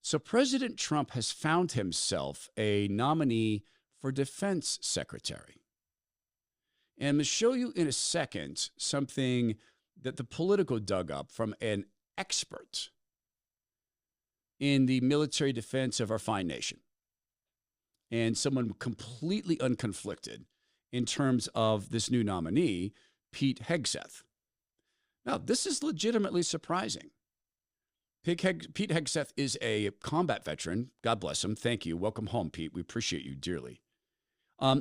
So President Trump has found himself a nominee for defense secretary. And I'm going to show you in a second something that the Politico dug up from an expert in the military defense of our fine nation, and someone completely unconflicted in terms of this new nominee, Pete Hegseth. Now, this is legitimately surprising. Pete Hegseth is a combat veteran. God bless him. Thank you. Welcome home, Pete. We appreciate you dearly.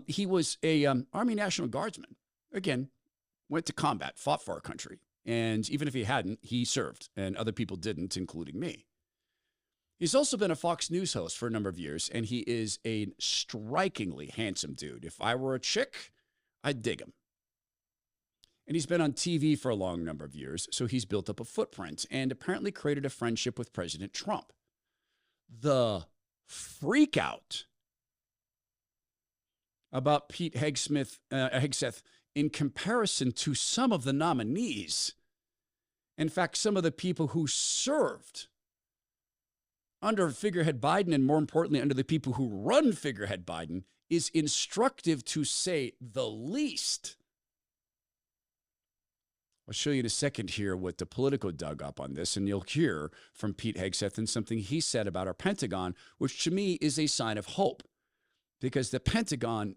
He was a Army National Guardsman. Again, went to combat, fought for our country. And even if he hadn't, he served, and other people didn't, including me. He's also been a Fox News host for a number of years, and he is a strikingly handsome dude. If I were a chick, I'd dig him. And he's been on TV for a long number of years, so he's built up a footprint and apparently created a friendship with President Trump. The freak out about Pete Hegseth in comparison to some of the nominees, in fact, some of the people who served under figurehead Biden, and more importantly, under the people who run figurehead Biden, is instructive to say the least. I'll show you in a second here what the Politico dug up on this, and you'll hear from Pete Hegseth and something he said about our Pentagon, which to me is a sign of hope, because the Pentagon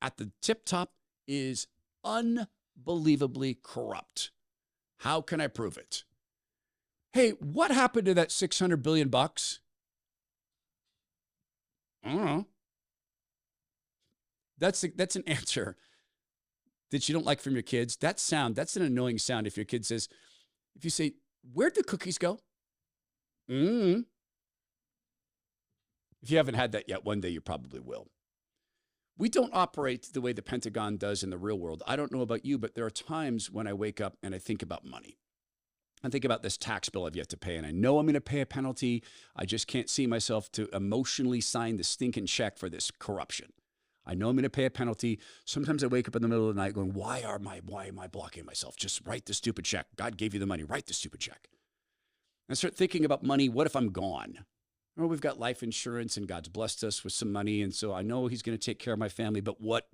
at the tip top is unbelievably corrupt. How can I prove it? Hey, what happened to that $600 billion bucks? I don't know. That's an answer that you don't like from your kids. That sound, that's an annoying sound if your kid says, if you say, where'd the cookies go? If you haven't had that yet, one day you probably will. We don't operate the way the Pentagon does in the real world. I don't know about you, but there are times when I wake up and I think about money. I think about this tax bill I've yet to pay, and I know I'm going to pay a penalty. I just can't see myself to emotionally sign the stinking check for this corruption. I know I'm going to pay a penalty. Sometimes I wake up in the middle of the night going, why am I blocking myself? Just write the stupid check. God gave you the money. Write the stupid check. And I start thinking about money. What if I'm gone? Oh, we've got life insurance, and God's blessed us with some money, and so I know he's going to take care of my family, but what?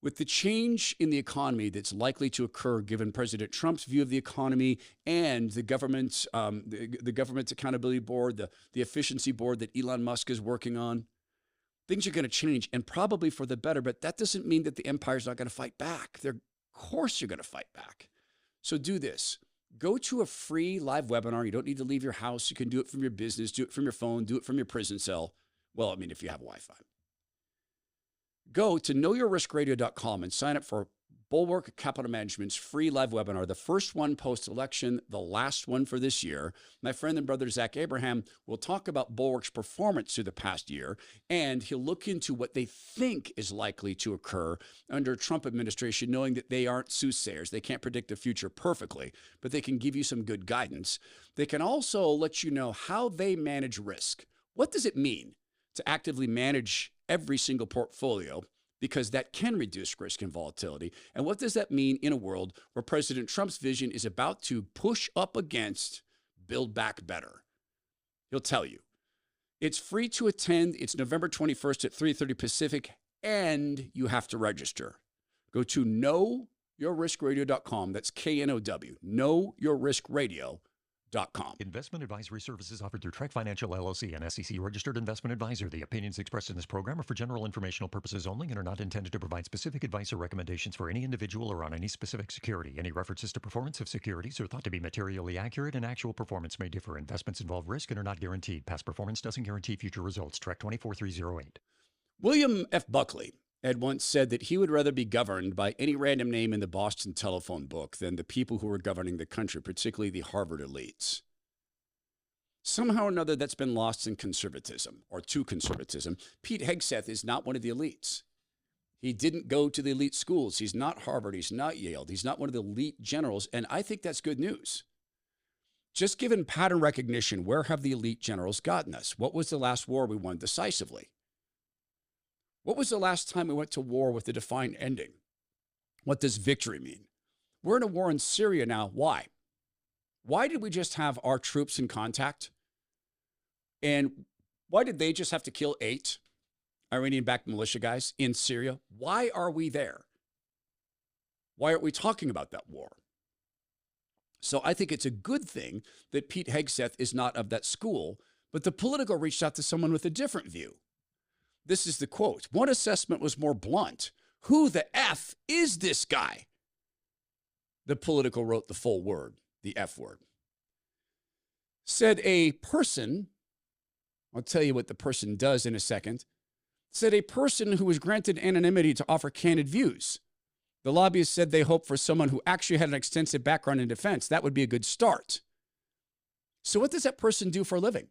With the change in the economy that's likely to occur given President Trump's view of the economy and the government's accountability board, the efficiency board that Elon Musk is working on, things are going to change, and probably for the better, but that doesn't mean that the empire's not going to fight back. Of course you're going to fight back. So do this. Go to a free live webinar. You don't need to leave your house. You can do it from your business, do it from your phone, do it from your prison cell. Well, I mean, if you have Wi-Fi. Go to knowyourriskradio.com and sign up for Bulwark Capital Management's free live webinar, the first one post-election, the last one for this year. My friend and brother Zach Abraham will talk about Bulwark's performance through the past year, and he'll look into what they think is likely to occur under Trump administration, knowing that they aren't soothsayers. They can't predict the future perfectly, but they can give you some good guidance. They can also let you know how they manage risk. What does it mean to actively manage every single portfolio? Because that can reduce risk and volatility. And what does that mean in a world where President Trump's vision is about to push up against Build Back Better? He'll tell you. It's free to attend. It's November 21st at 3:30 Pacific, and you have to register. Go to knowyourriskradio.com. That's KNOW, knowyourriskradio.com. Investment advisory services offered through Trek Financial LLC, an SEC-registered investment advisor. The opinions expressed in this program are for general informational purposes only and are not intended to provide specific advice or recommendations for any individual or on any specific security. Any references to performance of securities are thought to be materially accurate, and actual performance may differ. Investments involve risk and are not guaranteed. Past performance doesn't guarantee future results. Trek 24308. William F. Buckley had once said that he would rather be governed by any random name in the Boston telephone book than the people who were governing the country, particularly the Harvard elites. Somehow or another, that's been lost in conservatism, or to conservatism. Pete Hegseth is not one of the elites. He didn't go to the elite schools. He's not Harvard. He's not Yale. He's not one of the elite generals, and I think that's good news. Just given pattern recognition, where have the elite generals gotten us? What was the last war we won decisively? What was the last time we went to war with a defined ending? What does victory mean? We're in a war in Syria now. Why? Why did we just have our troops in contact? And why did they just have to kill 8 Iranian-backed militia guys in Syria? Why are we there? Why aren't we talking about that war? So I think it's a good thing that Pete Hegseth is not of that school, but the Politico reached out to someone with a different view. This is the quote. One assessment was more blunt. Who the F is this guy? The Politico wrote the full word, the F word. Said a person, I'll tell you what the person does in a second, said a person who was granted anonymity to offer candid views. The lobbyists said they hoped for someone who actually had an extensive background in defense. That would be a good start. So what does that person do for a living?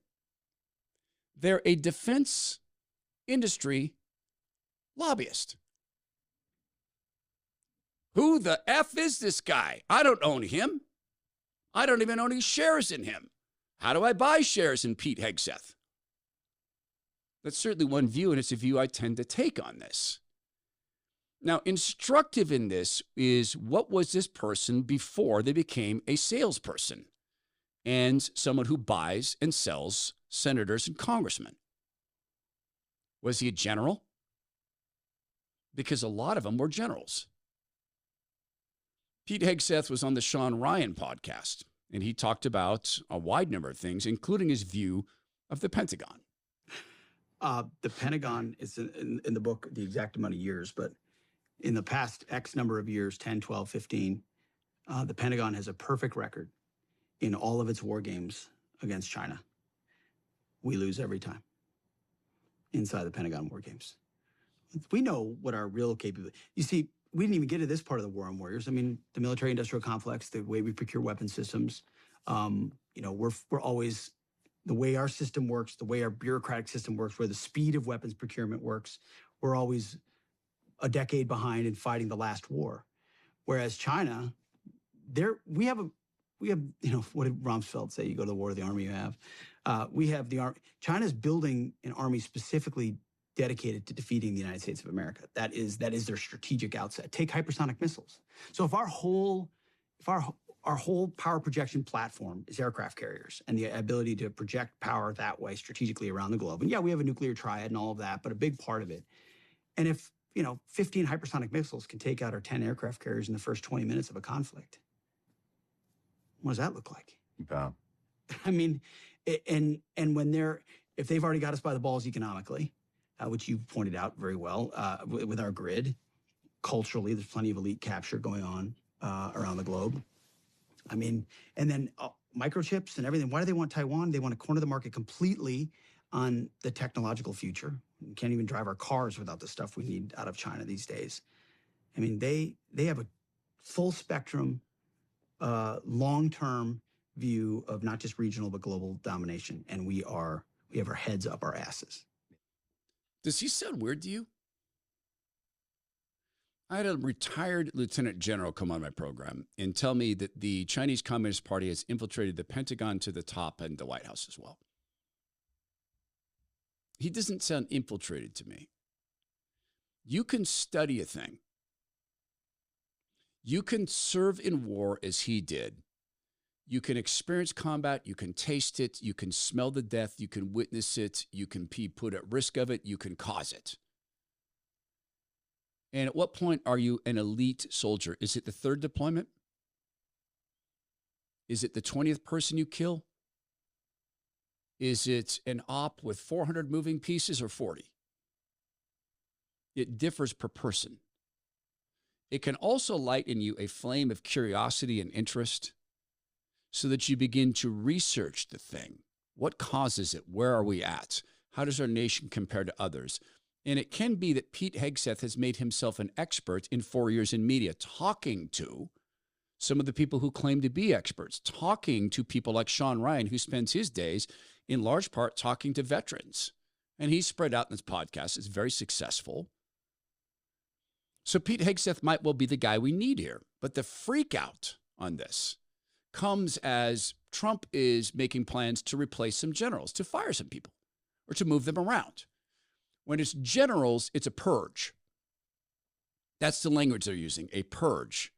They're a defense industry lobbyist. Who the F is this guy? I don't own him. I don't even own any shares in him. How do I buy shares in Pete Hegseth? That's certainly one view, and it's a view I tend to take on this. Now, instructive in this is what was this person before they became a salesperson and someone who buys and sells senators and congressmen? Was he a general? Because a lot of them were generals. Pete Hegseth was on the Sean Ryan podcast, and he talked about a wide number of things, including his view of the Pentagon. The Pentagon is in the book, the exact amount of years, but in the past X number of years, 10, 12, 15, the Pentagon has a perfect record in all of its war games against China. We lose every time inside the Pentagon war games. We know what our real capability. You see, we didn't even get to this part of the war on warriors. I mean, the military-industrial complex, the way we procure weapon systems, we're always, the way our system works, the way our bureaucratic system works, where the speed of weapons procurement works, we're always a decade behind in fighting the last war. Whereas China, we have, what did Rumsfeld say? You go to the war, the army you have. We have the army. China's building an army specifically dedicated to defeating the United States of America. That is their strategic outset. Take hypersonic missiles. So if our whole power projection platform is aircraft carriers and the ability to project power that way strategically around the globe, and yeah, we have a nuclear triad and all of that, but a big part of it. And if 15 hypersonic missiles can take out our 10 aircraft carriers in the first 20 minutes of a conflict, what does that look like? Yeah. I mean, and if they've already got us by the balls economically, which you pointed out very well, with our grid, culturally, there's plenty of elite capture going on around the globe. I mean, and then microchips and everything. Why do they want Taiwan? They want to corner the market completely on the technological future. We can't even drive our cars without the stuff we need out of China these days. I mean, they have a full spectrum, long-term view of not just regional but global domination, and we have our heads up our asses. Does he sound weird to you? I had a retired lieutenant general come on my program and tell me that the Chinese Communist Party has infiltrated the Pentagon to the top and the White House as well. He doesn't sound infiltrated to me. You can study a thing. You can serve in war as he did. You can experience combat. You can taste it. You can smell the death. You can witness it. You can be put at risk of it. You can cause it. And at what point are you an elite soldier? Is it the 3rd deployment? Is it the 20th person you kill? Is it an op with 400 moving pieces or 40? It differs per person. It can also light in you a flame of curiosity and interest so that you begin to research the thing. What causes it? Where are we at? How does our nation compare to others? And it can be that Pete Hegseth has made himself an expert in 4 years in media, talking to some of the people who claim to be experts, talking to people like Sean Ryan, who spends his days in large part talking to veterans. And he's spread out in this podcast. It's very successful. So Pete Hegseth might well be the guy we need here. But the freak out on this comes as Trump is making plans to replace some generals, to fire some people, or to move them around. When it's generals, it's a purge. That's the language they're using, a purge.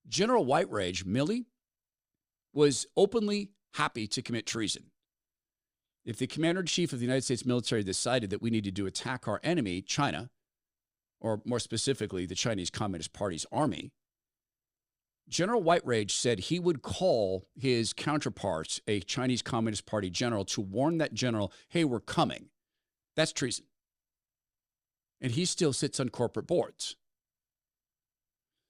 General White Rage, Milley, was openly happy to commit treason. If the commander-in-chief of the United States military decided that we needed to attack our enemy, China, or more specifically, the Chinese Communist Party's army, General Whiterage said he would call his counterparts, a Chinese Communist Party general, to warn that general, hey, we're coming. That's treason. And he still sits on corporate boards.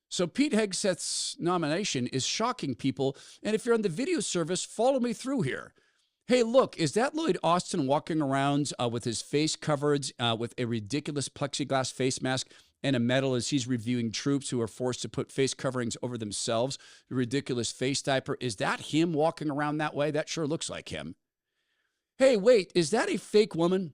So Pete Hegseth's nomination is shocking people. And if you're on the video service, follow me through here. Hey, look, is that Lloyd Austin walking around with his face covered with a ridiculous plexiglass face mask and a medal as he's reviewing troops who are forced to put face coverings over themselves? The ridiculous face diaper. Is that him walking around that way? That sure looks like him. Hey, wait, is that a fake woman?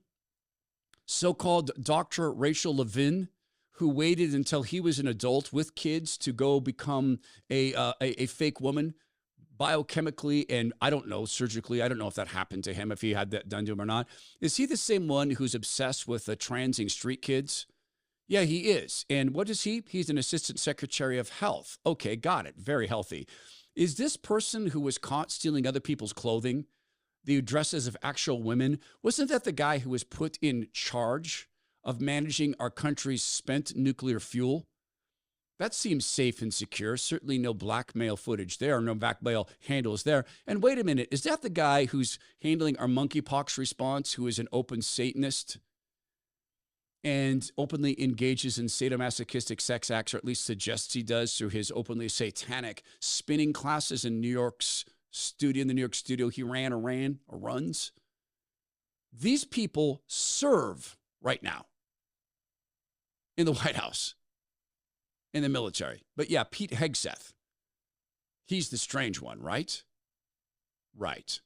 So-called Dr. Rachel Levin, who waited until he was an adult with kids to go become a fake woman biochemically and, I don't know, surgically. I don't know if that happened to him, if he had that done to him or not. Is he the same one who's obsessed with transing street kids? Yeah, he is. And what is he? He's an assistant secretary of health. Okay, got it. Very healthy. Is this person who was caught stealing other people's clothing, the dresses of actual women, wasn't that the guy who was put in charge of managing our country's spent nuclear fuel? That seems safe and secure. Certainly no blackmail footage there, no blackmail handles there. And wait a minute, is that the guy who's handling our monkeypox response, who is an open Satanist and openly engages in sadomasochistic sex acts, or at least suggests he does through his openly satanic spinning classes in the New York studio he runs? These people serve right now in the White House, in the military. But yeah, Pete Hegseth, he's the strange one, right? Right.